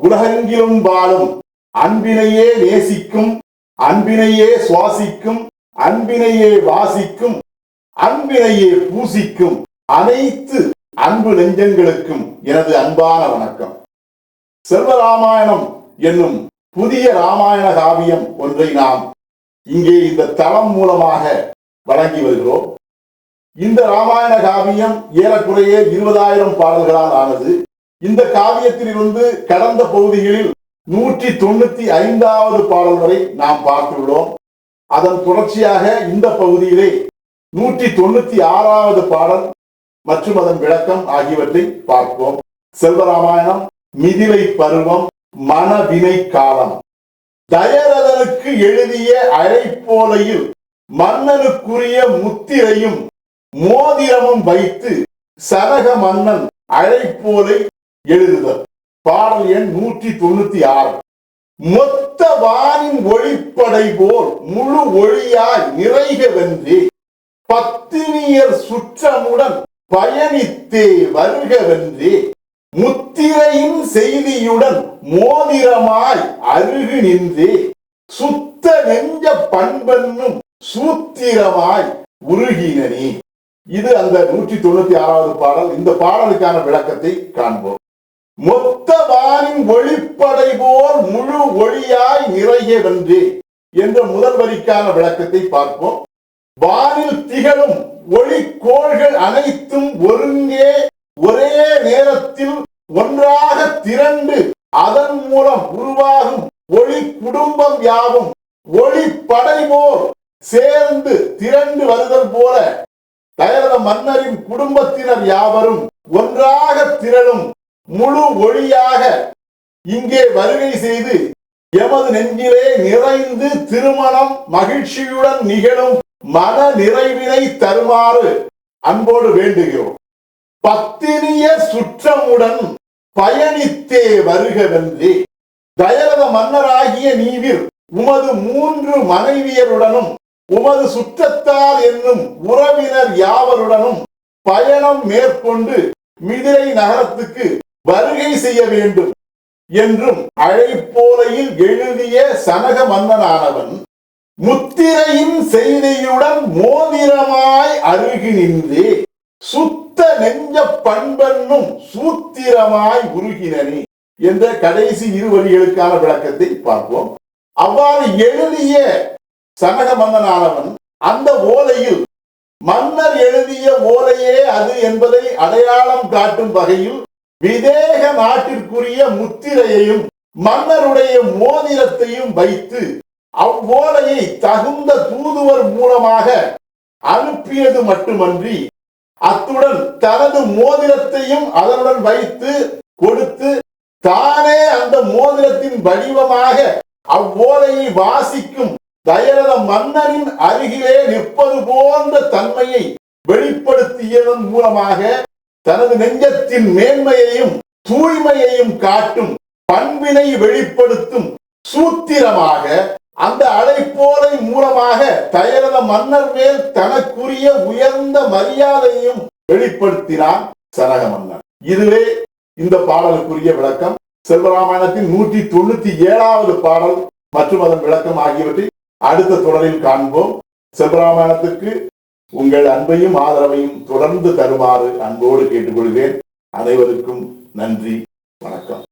உலகெங்கிலும் வாழும் அன்பினையே நேசிக்கும், அன்பினையே சுவாசிக்கும், அன்பினையே வாசிக்கும், அன்பினையே பூசிக்கும் அனைத்து அன்பு நெஞ்சங்களுக்கும் எனது அன்பான வணக்கம். செல்வராமாயணம் என்னும் புதிய ராமாயண காவியம் ஒன்றை நாம் இங்கே இந்த தளம் மூலமாக வழங்கி வருகிறோம். இந்த ராமாயண காவியம் ஏறக்குறைய 20,000 பாடல்களால் ஆனது. இந்த காவியத்திலிருந்து கடந்த பகுதிகளில் 195வது பாடல் வரை நாம் பார்த்துள்ளோம். அதன் தொடர்ச்சியாக இந்த பகுதியிலே 196வது பாடல் மற்றும் அதன் விளக்கம் ஆகியவற்றை பார்ப்போம். செல்வராமாயணம் மிதிலை பருவம் மனவினை காலம். தயரதனுக்கு எழுதிய அழைப்போலையில் மன்னனுக்குரிய முத்திரையும் மோதிரமும் வைத்து சனக மன்னன் அழைப்போலை எழுதுதல். பாடல் எண் 196. மொத்த வானின் ஒளிப்படை போல் முழு ஒளியாய் நிறைகவென்றே பத்தினியர் சுற்றமுடன் பயணித்தே வருகவென்றே முத்திரையின் செய்தியுடன் மோதிரமாய் அருகு நின்றே சுத்த நெஞ்ச பண்பென்னும் சூத்திரமாய் உருகினனே. இது அந்த 196வது பாடல். இந்த பாடலுக்கான விளக்கத்தை காண்போம். மொத்த வானின் ஒளிப்படை போல் முழு ஒளியாய் நிறையவென்றே என்ற முதல் வரிக்கான விளக்கத்தை பார்ப்போம். வானில் திகழும் ஒளிக்கோள்கள் அனைத்தும் ஒருங்கே ஒரே நேரத்தில் ஒன்றாக திரண்டு அதன் மூலம் உருவாகும் ஒளி குடும்பம் யாவும் ஒளி படை போல் சேர்ந்து திரண்டு வருதல் போல தயரத மன்னரின் குடும்பத்தினர் யாவரும் ஒன்றாக திரளும் முழு ஒளியாக இங்கே வருகை செய்து எமது நெஞ்சிலே நிறைந்து திருமணம் மகிழ்ச்சியுடன் நிகழும் மன நிறைவினை தருமாறு அன்போடு வேண்டுகிறோம். பத்தினிய சுற்றமுடன் பயணித்தே வருகவென்றே தயரத மன்னராகிய நீவிர் உமது 3 மனைவியருடனும் உமது சுற்றத்தால் என்னும் உறவினர் யாவருடனும் பயணம் மேற்கொண்டு மிதிலை நகரத்துக்கு வருகை செய்ய வேண்டும் என்றும் அழைப்போலையில் எழுதிய சனக மன்னனானவன் முத்திரையின் செய்தியுடன் மோதிரமாய் அருகி நின்றே சுத்த நெஞ்ச பண்பென்னும் சூத்திரமாய் உருகினனே என்ற கடைசி 2 வரிகளுக்கான விளக்கத்தை பார்ப்போம். அவ்வாறு எழுதிய சனக மன்னனானவன் அந்த ஓலையில் மன்னர் எழுதிய ஓலையே அது என்பதை அடையாளம் காட்டும் வகையில் விதேக நாட்டிற்குரிய முத்திரையையும் மன்னருடைய மோதிரத்தையும் வைத்து அவ்வோலையை தகுந்த தூதுவர் மூலமாக அனுப்பியது மட்டுமன்றி அத்துடன் தனது மோதிரத்தையும் அதனுடன் வைத்து கொடுத்து தானே அந்த மோதிரத்தின் வடிவமாக அவ்வோலையை வாசிக்கும் தயரத மன்னரின் அருகிலே நிற்பது போன்ற தன்மையை வெளிப்படுத்தியதன் மூலமாக தனது நெஞ்சத்தின் மேன்மையையும் தூய்மையையும் காட்டும் பண்பினை வெளிப்படுத்தும் சூத்திரமாக அந்த அழைப்போலை மூலமாக தயரத மன்னர் மேல் தனக்குரிய உயர்ந்த மரியாதையையும் வெளிப்படுத்தினான் சனக மன்னர். இதுவே இந்த பாடலுக்குரிய விளக்கம். செல்வராமாயணத்தின் 197வது பாடல் மற்றும் அதன் விளக்கம் ஆகியவற்றை அடுத்த தொடரில் காண்போம். செல்வராமாயணத்துக்கு உங்கள் அன்பையும் ஆதரவையும் தொடர்ந்து தருமாறு அன்போடு கேட்டுக்கொள்கிறேன். அனைவருக்கும் நன்றி, வணக்கம்.